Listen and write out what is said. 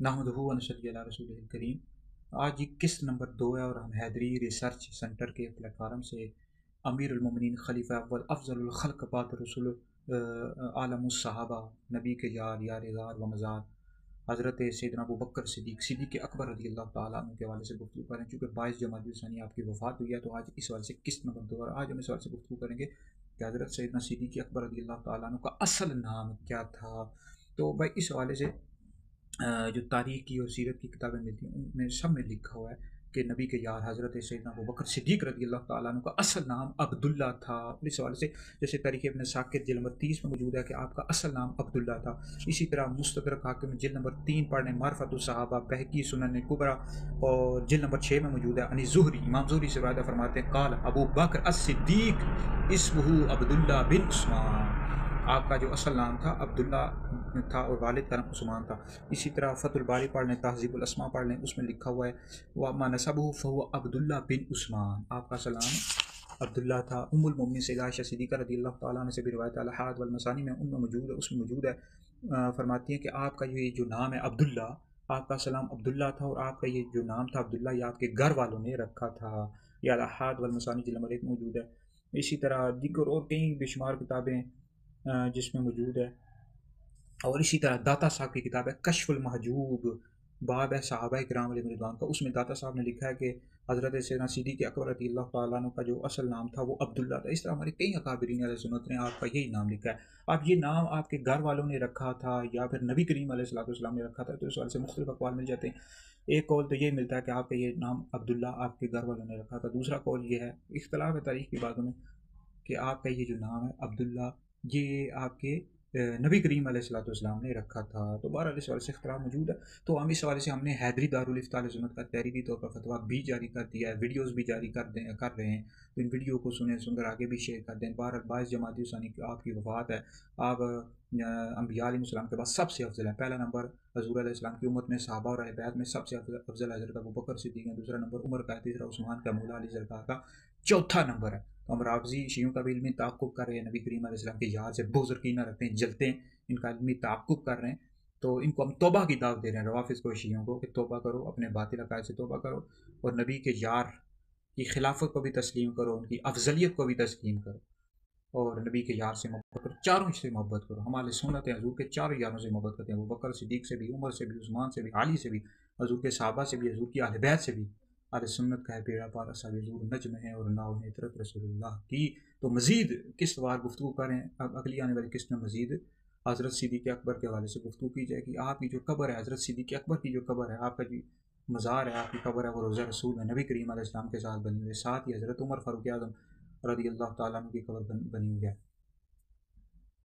नहमदुहु व नसल्ली अला रसूलिल करीम। आज 21 नंबर 2 है और हम हैदरी रिसर्च सेंटर के प्लेटफार्म से अमीरुल मोमिनीन खलीफा अव्वल अफजलुल खल्क बाद रसूल आलमुस सहाबा नबी के यार गार व मज़ार हज़रत सैयदना अबू बकर सिद्दीक़ अकबर रज़ी अल्लाह ताला अन्हु के हवाले से गुफ्तगू करें। चूँकि 22 जमादुल सनी आपकी वफ़ात हुई है तो आज इस हवाले से 21 नंबर 2 और आज हम इस हवाले से गुफ्तगू करेंगे कि हज़रत सैयदना सिद्दीक़ अकबर रज़ी अल्लाह ताला अन्हु का असल नाम क्या था। तो भाई इस हवाले से जो तारीख़ की और सीरत की किताबें मिलती हैं उनमें सब में लिखा हुआ है कि नबी के यार हज़रत सैयदना अबू बकर सिद्दीक़ रज़ी अल्लाह ताला अन्हु का असल नाम अब्दुल्ला था। इस हवाले से जैसे तारीख़ इब्न साकिर जिल्द नंबर 30 में मौजूद है कि आपका असल नाम अब्दुल्ला था। इसी तरह मुस्तदरक हाकिम जिल्द नंबर 3 पढ़ने मारिफतुस सहाबा बहकी सुनन कुबरा और जिल्द नंबर 6 में मौजूद है। अनि ज़ुहरी इमाम ज़ुहरी से वायदा फरमाते हैं काल अबू बकर अस-सिद्दीक़ इस्मुहु अब्दुल्ला बिन उस्मान। आपका जो असल नाम था अब्दुल्ला था और वालिद का नाम उस्मान था। इसी तरह फ़तहुल बारी पढ़ लें, तहज़ीबुल अस्मा पढ़ लें, उसमें लिखा हुआ है वमा नसबुहु फहुवा अब्दुल्ला बिन उस्मान। आपका असल नाम अब्दुल्ला था। उम्मुल मोमिनीन सैयदा आयशा सिद्दीक़ा रज़ियल्लाहु ताला अन्हा से भी रिवायत है अल-अहाद वल मसानी में उनमें मौजूद है, उसमें मौजूद है फरमाती हैं कि आपका ये जो नाम है अब्दुल्ला, आपका असल नाम अब्दुल्ला था और आपका ये जो नाम था अब्दुल्ला ये आपके घर वालों ने रखा था। यह अल-अहाद वल मसानी जिल्द नंबर 1 मौजूद है। इसी तरह दीगर और कई बेशुमार किताबें जिसमें मौजूद है। और इसी तरह दाता साहब की किताब है कश्फुल महजूब, बाब है सहाबा किराम अलैहिम रिज़वान का। उसमें दाता साहब ने लिखा है कि हज़रत सैयदना सिद्दीक़ अकबर रज़ियल्लाहु ताला अन्हु का जो असल नाम था वो अब्दुल्ला था। इस तरह हमारे कई अकाबिरीन अहले सुन्नत ने आपका यही नाम लिखा है। अब ये नाम आपके घर वालों ने रखा था या फिर नबी करीम अलैहिस्सलातु वस्सलाम ने रखा था, तो इस वाले से मुख्तलिफ अक़वाल मिल जाते हैं। एक कौल तो ये मिलता है कि आपका ये नाम अब्दुल्ला आपके घर वालों ने रखा था। दूसरा कौल ये है, इख्तिलाफ है तारीख़ की बातों में, कि आपका ये जो नाम है अब्दुल्ला ये आपके नबी करीम अलैहिस्सलाम ने रखा था। तो बहरहाल इस हवाले से इख्तिलाफ मौजूद है। तो हम इस हवाले से हमने हैदरी दारुल इफ्ता अहले सुन्नत का तहरीरी तौर पर फतवा भी जारी कर दिया है, वीडियोज़ भी जारी कर रहे हैं। तो इन वीडियो को सुनकर आगे भी शेयर कर दें। बहरहाल 22 जमाती सानी की आपकी वफ़ात है। आप अम्बिया अलैहिस्सलाम के बाद सबसे अफजल है। पहला नंबर हज़ूर अलैहिस्सलाम की उम्मत में सहाबा और अहले बैत में सबसे अफजल हज़रत अबू बकर सिद्दीक़ है। दूसरा नंबर उमर का है। तीसरा उस्मान का, मौला अली सरकार का चौथा नंबर है। तो हम राफ़ज़ी शियों का भी इल्मी ताक़ुब कर रहे हैं, नबी करीम अलैहिस्सलाम के यार से बुग़्ज़ और कीना रखते हैं, जलते हैं, इनका इल्मी ताक़ुब कर रहे हैं। तो इनको हम तौबा की दावत दे रहे हैं रवाफ़िज़ को, शियों को, कि तौबा करो, अपने बातिल अक़ाइद से तौबा करो और नबी के यार की खिलाफत को भी तस्लीम करो, उनकी अफजलियत को भी तस्लीम करो और नबी के यार से मोहब्बत करो, चारों से मोहब्बत करो। हमारे सुन्नत है हज़ूर के चारों यारों से मोहब्बत करते हैं, अबू बकर सिद्दीक़ से भी, उमर से भी, उस्मान से भी, अली से भी, हज़ूर के सहाबा से भी, हज़ूर की अहले बैत से भी। अहले सुन्नत का है बेड़ा पार असहाब हज़ूर नज्म है और नाव है इतरत रसूलुल्लाह की। तो मज़ीद किस्त वार गुफ्तगू करें, अब अगली आने वाली किस्त में मज़ीद हज़रत सिद्दीक़ अकबर के हवाले से गुफ्तगू की जाएगी। आपकी जो कब्र है, हज़रत सिद्दीक़ अकबर की जो कब्र है, आपका जो मज़ार है, आपकी कब्र है, वो रोज़ा रसूल में नबी करीम अलैहिस्सलाम के साथ बनी हुई है। साथ ही हज़रत उमर फ़ारूक आज़म रज़ी अल्लाह ताला अन्हु की कब्र बनी हुई है।